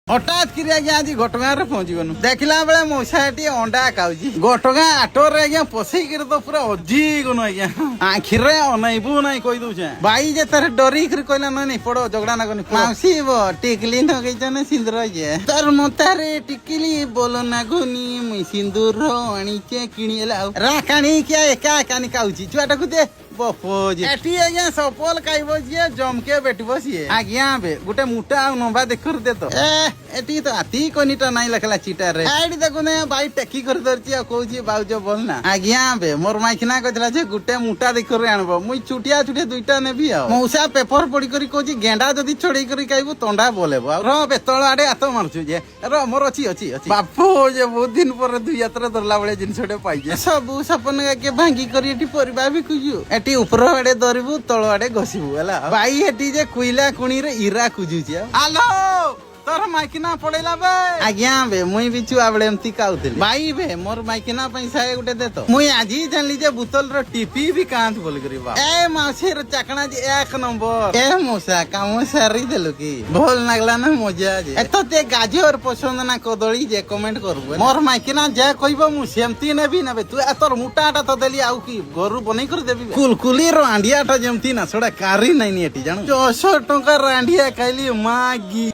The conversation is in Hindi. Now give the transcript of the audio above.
हठात कि आज घटगाँ पहुंची गनु देखला बेले मौसा अंडा खाऊची घटगाँ आटोर आज्ञा पसईक तो पूरा अजी गनु आज्ञा आखिरे अनैबू ना कही दौचे भाई जे तार डरी कहला नहीं पड़ो झगड़ा ना कनी माउसी टिकली नगेचने सिंदूर जे तार मतारे टिकली बोलो ना गुनी मुई सिंदूर आनीचे किणीला राखाणी क्या एका एकानी खाऊची छुआटा को दे सफल खाइब जी जमके बैठब सी आज्ञा बे गोटे मुटा नंबा देख दे तो एटी तो हाथी कनिटा नहीं लखला चिटा रे एटी देखो ने भाई टेकी कर दरची कहूची बाउज बोल ना आज्ञा बे मोर माइखना कहला जे गोटे मुटा देख रे आनबो मुई छुटिया छुटिया दुईटा नेबी आ मौसा पेपर पढ़ी करी कहूची गेंडा जदी छड़ई करी खाइबो तंडा बोलेबो र बेतळ आडे हाथ मारछु जे र मोर अछि अछि अछि बापू जे बहुत दिन पर दुई यात्रा धरला बेले जिनसटे पाइजे सब सपन के भांगी करी एटी परिबा भी कुजु एटी ऊपर आडे धरबू तळ आडे घसीबू हला भाई एटी जे कुइला कुणी रे इरा कुजुची हेलो तोर माइकिना पड़ेला बे आज्ञा बे मुई भी छुआ बेले एमती खाउथिल भाई बे मोर माइकिना पैसा गुटे दे तो मुई आजी जानली जे बोतल रो टीपी भी कांत बोल करी बा ए माउसी रो चाकणा जे एक नंबर ए मौसा काम सारी देलु की भोल लागला ना मजा जे एतो ते गाजर पसंद ना कदली जे कमेंट करबो मोर माइकिना जे कहबो मु सेमती नेबी नेबे तू तोर मुटाटा तो देली आउ की गरु बनै कर देबी कुलकुली रो आंडियाटा जेमती ना छोड़ा कारी नै नी एटी जानु 600 टका रांडिया खाइली मागी।